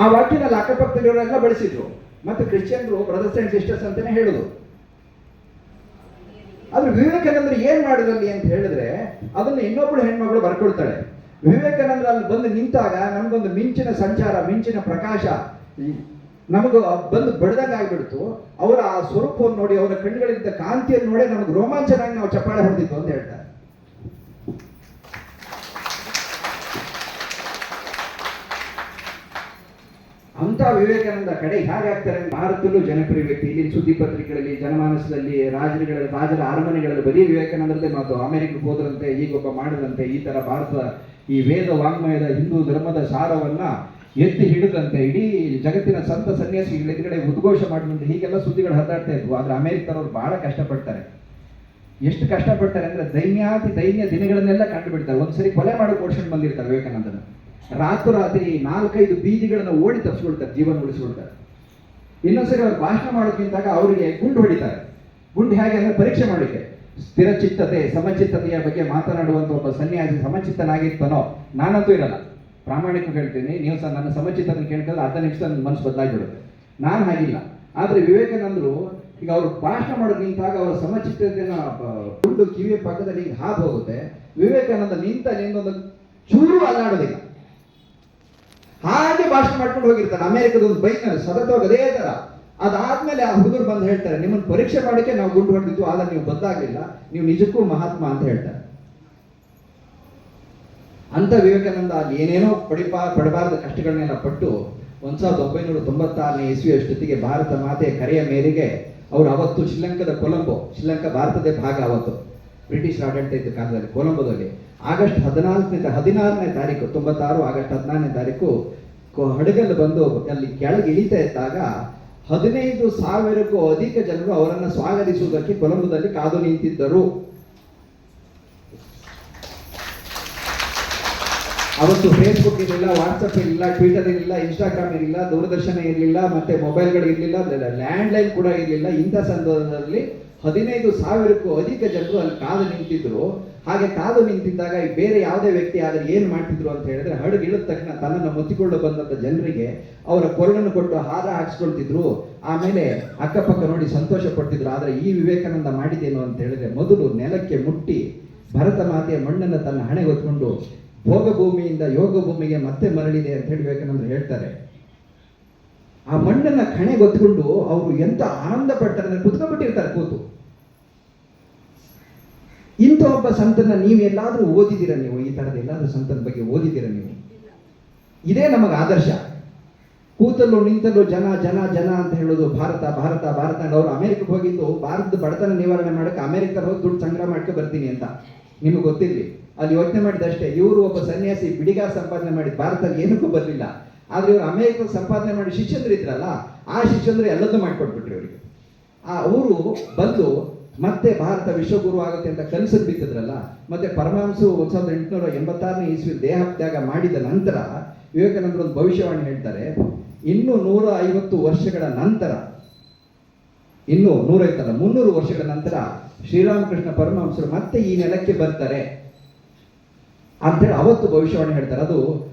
ಆ ವಾಕ್ಯನಲ್ಲಿ ಅಕ್ಕಪಕ್ಕದಲ್ಲಿರೋರೆಲ್ಲ ಬಳಸಿದ್ರು. ಮತ್ತು ಕ್ರಿಶ್ಚಿಯನ್ರು ಬ್ರದರ್ಸ್ ಅಂಡ್ ಸಿಸ್ಟರ್ಸ್ ಅಂತಾನೆ ಹೇಳುದು. ಆದ್ರೆ ವಿವೇಕಾನಂದರು ಏನ್ ಮಾಡಿದಲ್ಲಿ ಅಂತ ಹೇಳಿದ್ರೆ ಅದನ್ನ ಇನ್ನೊಬ್ಬಳು ಹೆಣ್ಮಗಳು ಬರ್ಕೊಳ್ತಾಳೆ. ವಿವೇಕಾನಂದರು ಅಲ್ಲಿ ಬಂದು ನಿಂತಾಗ ನಮ್ಗೊಂದು ಮಿಂಚಿನ ಸಂಚಾರ, ಮಿಂಚಿನ ಪ್ರಕಾಶ ನಮಗೂ ಬಂದು ಬಡ್ದಂಗಾಗ್ಬಿಡ್ತು. ಅವರ ಆ ಸ್ವರೂಪವನ್ನು ನೋಡಿ, ಅವರ ಕಣ್ಣುಗಳಿದ್ದ ಕಾಂತಿಯನ್ನು ನೋಡಿ ನಮ್ಗೆ ರೋಮಾಂಚನಾಗಿ ನಾವು ಚಪ್ಪಾಳೆ ಹೊಡೆದಿತ್ತು ಅಂತ ಹೇಳ್ತಾರೆ. ಅಂತ ವಿವೇಕಾನಂದ ಕಡೆ ಹೇಗಾಗ್ತಾರೆ, ಭಾರತದಲ್ಲೂ ಜನಪ್ರಿಯ ವ್ಯಕ್ತಿ. ಇಲ್ಲಿ ಸುದ್ದಿ ಪತ್ರಿಕೆಗಳಲ್ಲಿ, ಜನಮಾನಸದಲ್ಲಿ, ರಾಜರ ಅರಮನೆಗಳಲ್ಲಿ ಬರೀ ವಿವೇಕಾನಂದರದೇ ಮಾತು. ಅಮೆರಿಕಕ್ಕೆ ಹೋದ್ರಂತೆ, ಹೀಗೊಬ್ಬ ಮಾಡಿದಂತೆ, ಈ ತರ ಭಾರತ ಈ ವೇದ ವಾಂಗ್ಮಯದ ಹಿಂದೂ ಧರ್ಮದ ಸಾರವನ್ನ ಎತ್ತಿ ಹಿಡಿದಂತೆ ಇಡೀ ಜಗತ್ತಿನ ಸಂತ ಸನ್ಯಾಸಿಗಳ ಎದುರುಗಡೆ ಉದ್ಘೋಷ ಮಾಡಿದಂತೆ, ಹೀಗೆಲ್ಲ ಸುದ್ದಿಗಳು ಹರಿದಾಡ್ತಾ ಇದ್ವು. ಆದ್ರೆ ಅಮೆರಿಕದವರು ಬಹಳ ಕಷ್ಟಪಡ್ತಾರೆ. ಎಷ್ಟು ಕಷ್ಟಪಡ್ತಾರೆ ಅಂದ್ರೆ ದೈನ್ಯ ದಿನಗಳನ್ನೆಲ್ಲ ಕಂಡು ಬಿಡ್ತಾರೆ. ಒಂದ್ಸರಿ ಕೊಲೆ ಮಾಡೋ ಓಡಿಸ್ಕೊಂಡು ಬಂದಿರ್ತಾರೆ ವಿವೇಕಾನಂದನ. ರಾತ್ರಿ 4-5 ಬೀದಿಗಳನ್ನು ಓಡಿ ತಪ್ಪಿಸ್ಕೊಳ್ತಾರೆ, ಜೀವನ ಉಳಿಸ್ಕೊಳ್ತಾರೆ. ಇನ್ನೊಂದ್ಸರಿ ಅವ್ರು ಭಾಷಣ ಮಾಡೋಕ್ಕಿಂತಾಗ ಅವರಿಗೆ ಗುಂಡು ಹೊಡಿತಾರೆ. ಗುಂಡು ಹೇಗೆ ಅಂದ್ರೆ ಪರೀಕ್ಷೆ ಮಾಡಲಿಕ್ಕೆ. ಸ್ಥಿರಚಿತ್ತತೆ ಸಮಚಿತ್ತತೆಯ ಬಗ್ಗೆ ಮಾತನಾಡುವಂತ ಒಬ್ಬ ಸನ್ಯಾಸಿ ಸಮಚಿತ್ತನಾಗಿರ್ತಾನೋ, ನಾನಂತೂ ಇರಲ್ಲ, ಪ್ರಾಮಾಣಿಕ ಹೇಳ್ತೀನಿ. ನೀವು ಸಹ ನನ್ನ ಸಮಚಿತ್ತನ ಕೇಳ್ಕೊಂಡ್ರೆ ಅರ್ಧ ನಿಮಿಷ ನನ್ನ ಮನಸ್ಸು ಬದಲಾಗಿಬಿಡುತ್ತೆ. ನಾನು ಹಾಗಿಲ್ಲ. ಆದ್ರೆ ವಿವೇಕಾನಂದರು ಈಗ ಅವರು ಭಾಷಣ ಮಾಡೋದು ನಿಂತಾಗ ಅವರ ಸಮಚಿತ್ತತೆಯನ್ನು ಗುಂಡು ಕಿವಿಯ ಪಕ್ಕದಲ್ಲಿ ಈಗ ಹಾದು ಹೋಗುತ್ತೆ. ವಿವೇಕಾನಂದ ನಿಂದೊಂದು ಚೂರು ಅಲ್ಲಾಡೋದಿಲ್ಲ, ಹಾಗೆ ಭಾಷಣ ಮಾಡ್ಕೊಂಡು ಹೋಗಿರ್ತಾರೆ. ಅಮೆರಿಕದ ಒಂದು ಬೈಕ್ನಲ್ಲಿ ಸತತವಾಗಿ ಅದೇ ತರ. ಅದಾದ್ಮೇಲೆ ಆ ಹುಡುಗರು ಬಂದು ಹೇಳ್ತಾರೆ, ನಿಮ್ಮನ್ನು ಪರೀಕ್ಷೆ ಮಾಡೋಕೆ ನಾವು ಗುಂಡು ಹೊಡೆದಿದ್ದು, ಆದ್ರೆ ನೀವು ಬದಲಾಗಲಿಲ್ಲ, ನೀವು ನಿಜಕ್ಕೂ ಮಹಾತ್ಮ ಅಂತ ಹೇಳ್ತಾರೆ. ಅಂತ ವಿವೇಕಾನಂದ ಅಲ್ಲಿ ಏನೇನೋ ಪಡಬಾರದ ಕಷ್ಟಗಳನ್ನೆಲ್ಲ ಪಟ್ಟು 1996ನೇ ಇಸ್ವಿಯಷ್ಟೊತ್ತಿಗೆ ಭಾರತ ಮಾತೆಯ ಕರೆಯ ಮೇರೆಗೆ ಅವರು ಅವತ್ತು ಶ್ರೀಲಂಕಾದ ಕೊಲಂಬೋ, ಶ್ರೀಲಂಕಾ ಭಾರತದೇ ಭಾಗ, ಅವತ್ತು ಬ್ರಿಟಿಷ್ ಆಡಳಿತ ಇದ್ದ ಕಾಲದಲ್ಲಿ ಕೊಲಂಬೋದಲ್ಲಿ ಆಗಸ್ಟ್ 16ನೇ ತಾರೀಕು 96 ಆಗಸ್ಟ್ 14ನೇ ತಾರೀಕು ಹಡಗಲ್ಲಿ ಬಂದು ಅಲ್ಲಿ ಕೆಳಗೆ ಇಳಿತಾ ಇದ್ದಾಗ 15,000ಕ್ಕೂ ಅಧಿಕ ಜನರು ಅವರನ್ನು ಸ್ವಾಗತಿಸುವುದಕ್ಕೆ ಕೊಲಂಬೋದಲ್ಲಿ ಕಾದು ನಿಂತಿದ್ದರು. ಅವತ್ತು ಫೇಸ್ಬುಕ್ ಇರಲಿಲ್ಲ, ವಾಟ್ಸಪ್ ಇರಲಿಲ್ಲ, ಟ್ವಿಟರ್ ಇರಲಿಲ್ಲ, ಇನ್ಸ್ಟಾಗ್ರಾಮ್ ಇರಲಿಲ್ಲ, ದೂರದರ್ಶನ ಇರಲಿಲ್ಲ, ಮತ್ತೆ ಮೊಬೈಲ್ಗಳು ಇರಲಿಲ್ಲ, ಲ್ಯಾಂಡ್ಲೈನ್ ಕೂಡ ಇರಲಿಲ್ಲ. ಇಂಥ ಸಂದರ್ಭದಲ್ಲಿ 15,000ಕ್ಕೂ ಅಧಿಕ ಜನರು ಅಲ್ಲಿ ಕಾದು ನಿಂತಿದ್ರು. ಹಾಗೆ ಕಾದು ನಿಂತಿದ್ದಾಗ ಬೇರೆ ಯಾವುದೇ ವ್ಯಕ್ತಿ ಆದರೆ ಏನು ಮಾಡ್ತಿದ್ರು ಅಂತ ಹೇಳಿದ್ರೆ, ಹಡಗು ಇಳಿದ ತಕ್ಷಣ ತನ್ನನ್ನು ಮುತ್ತಿಕೊಂಡು ಬಂದಂಥ ಜನರಿಗೆ ಅವರ ಕೊರಳನ್ನು ಕೊಟ್ಟು ಹಾರ ಹಾಕ್ಸ್ಕೊಳ್ತಿದ್ರು. ಆಮೇಲೆ ಅಕ್ಕಪಕ್ಕ ನೋಡಿ ಸಂತೋಷ ಪಡ್ತಿದ್ರು. ಆದರೆ ಈ ವಿವೇಕಾನಂದ ಮಾಡಿದ್ದೇನು ಅಂತ ಹೇಳಿದ್ರೆ, ಮೊದಲು ನೆಲಕ್ಕೆ ಮುಟ್ಟಿ ಭರತ ಮಾತೆಯ ಮಣ್ಣನ್ನು ತನ್ನ ಹಣೆ ಹೊತ್ಕೊಂಡು ಭೋಗ ಭೂಮಿಯಿಂದ ಯೋಗ ಭೂಮಿಗೆ ಮತ್ತೆ ಮರಳಿದೆ ಅಂತ ಹೇಳಿ ವಿವೇಕಾನಂದರು ಹೇಳ್ತಾರೆ. ಆ ಮಣ್ಣನ್ನ ಕಣೆ ಗೊತ್ಕೊಂಡು ಅವರು ಎಂತ ಆನಂದ ಪಡ್ತಾರೆ ಅಂದ್ರೆ ಕುತ್ಕೊಂಡ್ಬಿಟ್ಟಿರ್ತಾರೆ ಕೂತು. ಇಂಥ ಒಬ್ಬ ಸಂತನ ನೀವೆಲ್ಲಾದ್ರೂ ಓದಿದ್ದೀರ? ನೀವು ಈ ತರದ ಎಲ್ಲಾದ್ರೂ ಸಂತನ ಬಗ್ಗೆ ಓದಿದ್ದೀರ ನೀವು? ಇದೇ ನಮಗೆ ಆದರ್ಶ. ಕೂತಲ್ಲೂ ನಿಂತಲ್ಲೂ ಜನ ಜನ ಜನ ಅಂತ ಹೇಳೋದು, ಭಾರತ ಭಾರತ ಭಾರತ. ಅವರು ಅಮೆರಿಕಕ್ಕೆ ಹೋಗಿದ್ದು ಭಾರತದ ಬಡತನ ನಿವಾರಣೆ ಮಾಡಕ್ಕೆ ಅಮೆರಿಕದಲ್ಲಿ ಹೋಗಿ ದುಡ್ಡು ಸಂಗ್ರಹ ಮಾಡ್ಕೊ ಬರ್ತೀನಿ ಅಂತ. ನಿಮಗೆ ಗೊತ್ತಿರಲಿ, ಅಲ್ಲಿ ಯೋಚನೆ ಮಾಡಿದಷ್ಟೇ. ಇವರು ಒಬ್ಬ ಸನ್ಯಾಸಿ ಬಿಡಿಗಾರ ಸಂಪಾದನೆ ಮಾಡಿ ಭಾರತದಲ್ಲಿ ಏನಕ್ಕೂ ಬರಲಿಲ್ಲ. ಆದ್ರೆ ಇವರು ಅಮೆರಿಕ ಸಂಪಾದನೆ ಮಾಡಿ ಶಿಷ್ಯಂದ್ರು ಇದ್ರಲ್ಲ, ಆ ಶಿಷ್ಯಂದ್ರು ಎಲ್ಲದೂ ಮಾಡ್ಕೊಟ್ಬಿಟ್ರಿ ಅವರಿಗೆ. ಅವರು ಬಂದು ಮತ್ತೆ ಭಾರತ ವಿಶ್ವಗುರು ಆಗುತ್ತೆ ಅಂತ ಕನಸನ್ನು ಬಿತ್ತಿದ್ರಲ್ಲ. ಮತ್ತೆ ಪರಮಹಂಸರು 1886ನೇ ಇಸ್ವಿ ದೇಹತ್ಯಾಗ ಮಾಡಿದ ನಂತರ ವಿವೇಕಾನಂದರು ಒಂದು ಭವಿಷ್ಯವಾಣಿ ಹೇಳ್ತಾರೆ. ಇನ್ನು 150 ವರ್ಷಗಳ ನಂತರ, ಇನ್ನು 300 ವರ್ಷಗಳ ನಂತರ ಶ್ರೀರಾಮಕೃಷ್ಣ ಪರಮಹಂಸರು ಮತ್ತೆ ಈ ನೆಲಕ್ಕೆ ಬರ್ತಾರೆ ಅಂತೇಳಿ ಅವತ್ತು ಭವಿಷ್ಯವಾಣಿ ಹೇಳ್ತಾರೆ. ಅದು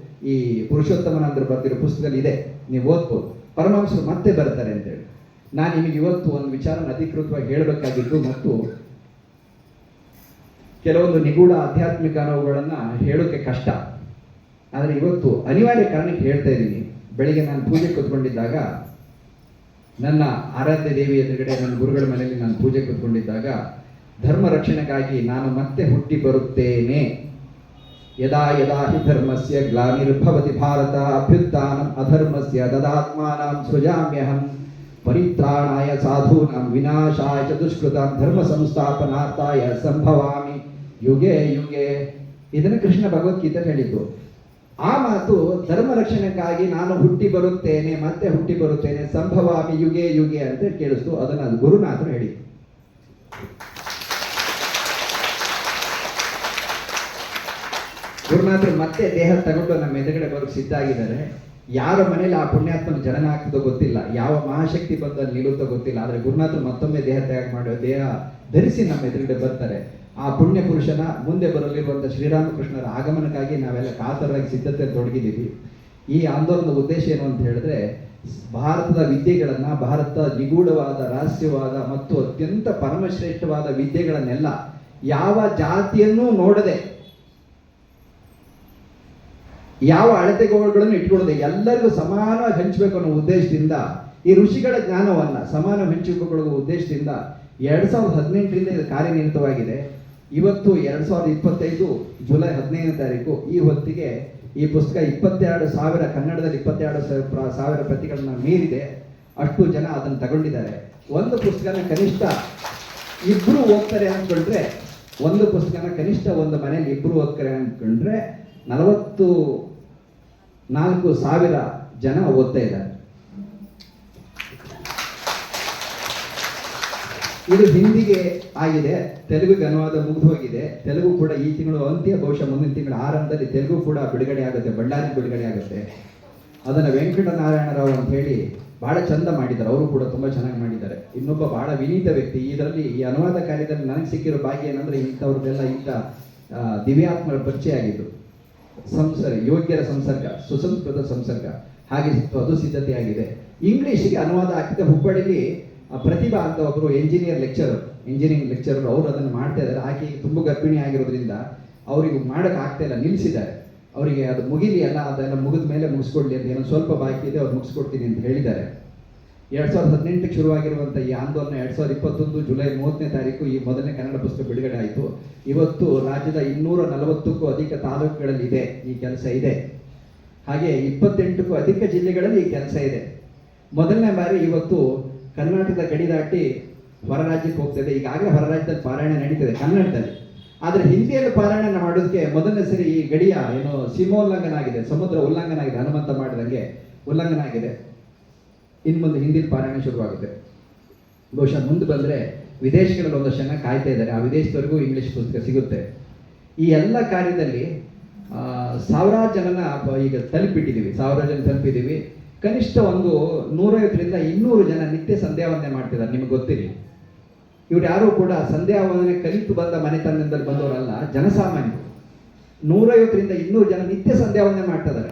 ಈ ಪುರುಷೋತ್ತಮನಂದರು ಬರ್ತಿರೋ ಪುಸ್ತಕದಲ್ಲಿ ಇದೆ, ನೀವು ಓದ್ಬೋದು. ಪರಮಹಂಸರು ಮತ್ತೆ ಬರ್ತಾರೆ ಅಂತೇಳಿ. ನಾನು ನಿಮಗೆ ಇವತ್ತು ಒಂದು ವಿಚಾರನ ಅಧಿಕೃತವಾಗಿ ಹೇಳಬೇಕಾಗಿದ್ದು, ಮತ್ತು ಕೆಲವೊಂದು ನಿಗೂಢ ಆಧ್ಯಾತ್ಮಿಕ ಅನುಭವಗಳನ್ನು ಹೇಳೋಕೆ ಕಷ್ಟ, ಆದರೆ ಇವತ್ತು ಅನಿವಾರ್ಯ ಕಾರಣಕ್ಕೆ ಹೇಳ್ತಾ ಇದ್ದೀನಿ. ಬೆಳಿಗ್ಗೆ ನಾನು ಪೂಜೆ ಕೂತ್ಕೊಂಡಿದ್ದಾಗ, ನನ್ನ ಆರಾಧ್ಯ ದೇವಿ ಎದುರುಗಡೆ ನನ್ನ ಗುರುಗಳ ಮನೆಯಲ್ಲಿ ನಾನು ಪೂಜೆ ಕೂತ್ಕೊಂಡಿದ್ದಾಗ, ಧರ್ಮ ರಕ್ಷಣೆಗಾಗಿ ನಾನು ಮತ್ತೆ ಹುಟ್ಟಿ ಬರುತ್ತೇನೆ, ಯದಾ ಯದಾ ಹಿ ಧರ್ಮಸ್ಯ ಗ್ಲಾನಿರ್ಭವತಿ ಭಾರತ ಅಭ್ಯುತ್ಥಾನಂ ಅಧರ್ಮಸ್ಯ ತದಾತ್ಮಾನಾಂ ಸೃಜಾಮ್ಯಹಂ ಪರಿತ್ರಾಣಾಯ ಸಾಧೂನಾಂ ವಿನಾಶಾಯ ಚ ದುಷ್ಕೃತಾಂ ಧರ್ಮ ಸಂಸ್ಥಾಪನಾರ್ಥಾಯ ಸಂಭವಾಮಿ ಯುಗೆ ಯುಗೆ. ಇದನ್ನು ಕೃಷ್ಣ ಭಗವದ್ಗೀತೆ ಹೇಳಿದ್ದು. ಆ ಮಾತು ಧರ್ಮ ರಕ್ಷಣೆಗಾಗಿ ನಾನು ಹುಟ್ಟಿ ಬರುತ್ತೇನೆ, ಮತ್ತೆ ಹುಟ್ಟಿ ಬರುತ್ತೇನೆ, ಸಂಭವಾಮಿ ಯುಗೆ ಯುಗೆ ಅಂತ ಕೇಳಿಸ್ತು. ಅದನ್ನು ಗುರುನಾಥರು ಹೇಳಿದ್ರು. ಗುರುನಾಥರು ಮತ್ತೆ ದೇಹ ತಗೊಂಡು ನಮ್ಮ ಎದುರುಗಡೆ ಬರೋಕ್ಕೆ ಸಿದ್ಧ ಆಗಿದ್ದಾರೆ. ಯಾರ ಮನೇಲಿ ಆ ಪುಣ್ಯಾತ್ಮನ ಜನನ ಆಗ್ತದೋ ಗೊತ್ತಿಲ್ಲ, ಯಾವ ಮಹಾಶಕ್ತಿ ಬಂದು ಅಲ್ಲಿ ನಿಲ್ಲುತ್ತೋ ಗೊತ್ತಿಲ್ಲ. ಆದರೆ ಗುರುನಾಥರು ಮತ್ತೊಮ್ಮೆ ದೇಹ ತ್ಯಾಗ ಮಾಡೋ, ದೇಹ ಧರಿಸಿ ನಮ್ಮ ಎದುರುಗಡೆ ಬರ್ತಾರೆ. ಆ ಪುಣ್ಯ ಪುರುಷನ ಮುಂದೆ ಬರಲಿರುವಂಥ ಶ್ರೀರಾಮಕೃಷ್ಣರ ಆಗಮನಕ್ಕಾಗಿ ನಾವೆಲ್ಲ ಕಾತರಾಗಿ ಸಿದ್ಧತೆ ತೊಡಗಿದ್ದೀವಿ. ಈ ಆಂದೋಲನದ ಉದ್ದೇಶ ಏನು ಅಂತ ಹೇಳಿದ್ರೆ, ಭಾರತದ ವಿದ್ಯೆಗಳನ್ನು, ಭಾರತದ ನಿಗೂಢವಾದ ರಹಸ್ಯವಾದ ಮತ್ತು ಅತ್ಯಂತ ಪರಮಶ್ರೇಷ್ಠವಾದ ವಿದ್ಯೆಗಳನ್ನೆಲ್ಲ ಯಾವ ಜಾತಿಯನ್ನೂ ನೋಡದೆ, ಯಾವ ಅಳತೆಗೋಳುಗಳನ್ನು ಇಟ್ಕೊಳ್ಳದೆ ಎಲ್ಲರಿಗೂ ಸಮಾನವಾಗಿ ಹಂಚಬೇಕು ಅನ್ನೋ ಉದ್ದೇಶದಿಂದ, ಈ ಋಷಿಗಳ ಜ್ಞಾನವನ್ನು ಸಮಾನ ಹಂಚಿಕೊಳ್ಳುವ ಉದ್ದೇಶದಿಂದ 2018ರಿಂದ ಇದು ಕಾರ್ಯನಿರತವಾಗಿದೆ. ಇವತ್ತು 2025 ಜುಲೈ 15ನೇ ತಾರೀಕು ಈ ಹೊತ್ತಿಗೆ ಈ ಪುಸ್ತಕ 22,000 ಕನ್ನಡದಲ್ಲಿ 22,000 ಪ್ರತಿಗಳನ್ನ ಮೀರಿದೆ. ಅಷ್ಟು ಜನ ಅದನ್ನು ತಗೊಂಡಿದ್ದಾರೆ. ಒಂದು ಪುಸ್ತಕನ ಕನಿಷ್ಠ ಇಬ್ಬರು ಓದ್ತಾರೆ ಅಂದ್ಕೊಂಡ್ರೆ, ಒಂದು ಪುಸ್ತಕನ ಕನಿಷ್ಠ ಒಂದು ಮನೆಯಲ್ಲಿ ಇಬ್ಬರು ಓದ್ತಾರೆ ಅಂದ್ಕೊಂಡ್ರೆ 44,000 ಜನ ಓದ್ತಾ ಇದ್ದಾರೆ. ಇದು ಹಿಂದಿಗೆ ಆಗಿದೆ, ತೆಲುಗಿಗೆ ಅನುವಾದ ಮುಗಿದು ಹೋಗಿದೆ. ತೆಲುಗು ಕೂಡ ಈ ತಿಂಗಳು ಅಂತ್ಯ, ಬಹುಶಃ ಮುಂದಿನ ತಿಂಗಳ ಆರಂಭದಲ್ಲಿ ತೆಲುಗು ಕೂಡ ಬಿಡುಗಡೆ ಆಗುತ್ತೆ, ಬಳ್ಳಾರಿ ಬಿಡುಗಡೆ ಆಗುತ್ತೆ. ಅದನ್ನು ವೆಂಕಟನಾರಾಯಣರಾವ್ ಅಂತ ಹೇಳಿ ಬಹಳ ಚಂದ ಮಾಡಿದ್ದಾರೆ, ಅವರು ಕೂಡ ತುಂಬ ಚೆನ್ನಾಗಿ ಮಾಡಿದ್ದಾರೆ. ಇನ್ನೊಬ್ಬ ಬಹಳ ವಿನೀತ ವ್ಯಕ್ತಿ ಇದರಲ್ಲಿ, ಈ ಅನುವಾದ ಕಾರ್ಯದಲ್ಲಿ ನನಗೆ ಸಿಕ್ಕಿರೋ ಭಾಗ್ಯ ಏನಂದ್ರೆ, ಇಂಥವ್ರದ್ದೆಲ್ಲ ದಿವ್ಯಾತ್ಮರ ಪರಿಚಯ ಆಗಿದ್ದು. ಯೋಗ್ಯರ ಸಂಸರ್ಗ, ಸುಸಂಸ್ಕೃತ ಸಂಸರ್ಗ ಹಾಗೆ ಅದು ಸಿದ್ಧತೆ ಆಗಿದೆ. ಇಂಗ್ಲೀಷಿಗೆ ಅನುವಾದ ಆಗ್ತಿದೆ. ಹುಬ್ಬಳ್ಳಿಲಿ ಪ್ರತಿಭಾ ಅಂತ ಒಬ್ಬರು ಇಂಜಿನಿಯರಿಂಗ್ ಲೆಕ್ಚರರ್, ಅವರು ಅದನ್ನು ಮಾಡ್ತಾ ಇದ್ದಾರೆ. ಆಕೆ ತುಂಬ ಗರ್ಭಿಣಿ ಆಗಿರೋದ್ರಿಂದ ಅವರಿಗೆ ಮಾಡೋಕೆ ಆಗ್ತಾ ಇಲ್ಲ, ನಿಲ್ಲಿಸಿದ್ದಾರೆ. ಅವರಿಗೆ ಅದು ಮುಗಿಲಿ ಅಲ್ಲ, ಅದೆಲ್ಲ ಮುಗಿದ ಮೇಲೆ ಮುಗಿಸ್ಕೊಡ್ಲಿ ಅಂತ, ಏನೋ ಸ್ವಲ್ಪ ಬಾಕಿ ಇದೆ, ಅವ್ರು ಮುಗಿಸ್ಕೊಡ್ತೀನಿ ಅಂತ ಹೇಳಿದ್ದಾರೆ. 2018ಕ್ಕೆ ಶುರುವಾಗಿರುವಂಥ ಈ ಆಂದೋಲನ 2021 ಜುಲೈ 30ನೇ ತಾರೀಕು ಈ ಮೊದಲನೇ ಕನ್ನಡ ಪುಸ್ತಕ ಬಿಡುಗಡೆ ಆಯಿತು. ಇವತ್ತು ರಾಜ್ಯದ 240ಕ್ಕೂ ಅಧಿಕ ತಾಲೂಕುಗಳಲ್ಲಿ ಇದೆ ಈ ಕೆಲಸ ಇದೆ. ಹಾಗೆ 28ಕ್ಕೂ ಅಧಿಕ ಜಿಲ್ಲೆಗಳಲ್ಲಿ ಈ ಕೆಲಸ ಇದೆ. ಮೊದಲನೇ ಬಾರಿ ಇವತ್ತು ಕರ್ನಾಟಕದ ಗಡಿ ದಾಟಿ ಹೊರ ರಾಜ್ಯಕ್ಕೆ ಹೋಗ್ತದೆ. ಈಗಾಗಲೇ ಹೊರ ರಾಜ್ಯದಲ್ಲಿ ಪಾರಾಯಣ ನಡೀತದೆ ಕನ್ನಡದಲ್ಲಿ, ಆದರೆ ಹಿಂದಿಯಲ್ಲಿ ಪಾರಾಯಣ ಮಾಡೋದಕ್ಕೆ ಮೊದಲನೇ ಸರಿ ಈ ಗಡಿಯ ಸೀಮೋಲ್ಲಂಘನ ಆಗಿದೆ, ಸಮುದ್ರ ಉಲ್ಲಂಘನ ಆಗಿದೆ, ಹನುಮಂತ ಮಾಡಿದಂಗೆ ಉಲ್ಲಂಘನ ಆಗಿದೆ. ಇನ್ನು ಮುಂದೆ ಹಿಂದಿನ ಪಾರಾಯಣ ಶುರುವಾಗುತ್ತೆ. ಬಹುಶಃ ಮುಂದೆ ಬಂದರೆ ವಿದೇಶಗಳಲ್ಲಿ ಒಂದಷ್ಟು ಜನ ಕಾಯ್ತಾ ಇದ್ದಾರೆ, ಆ ವಿದೇಶದವರೆಗೂ ಇಂಗ್ಲೀಷ್ ಪುಸ್ತಕ ಸಿಗುತ್ತೆ. ಈ ಎಲ್ಲ ಕಾರ್ಯದಲ್ಲಿ ಸಾವಿರಾರು ಜನನ ಈಗ ತಲುಪಿಟ್ಟಿದ್ದೀವಿ, 1000 ಜನ ತಲುಪಿದ್ದೀವಿ. ಕನಿಷ್ಠ ಒಂದು 150ರಿಂದ 200 ಜನ ನಿತ್ಯ ಸಂಧ್ಯಾವಂದನೆ ಮಾಡ್ತಿದ್ದಾರೆ. ನಿಮಗೆ ಗೊತ್ತಿರಿ, ಇವ್ರು ಯಾರೂ ಕೂಡ ಸಂಧ್ಯಾವಂದನೆ ಕಲಿತು ಬಂದ ಮನೆತನದಲ್ಲಿ ಬಂದವರಲ್ಲ, ಜನಸಾಮಾನ್ಯರು. 150ರಿಂದ 200 ಜನ ನಿತ್ಯ ಸಂಧ್ಯಾವಂದನೆ ಮಾಡ್ತಾ ಇದ್ದಾರೆ.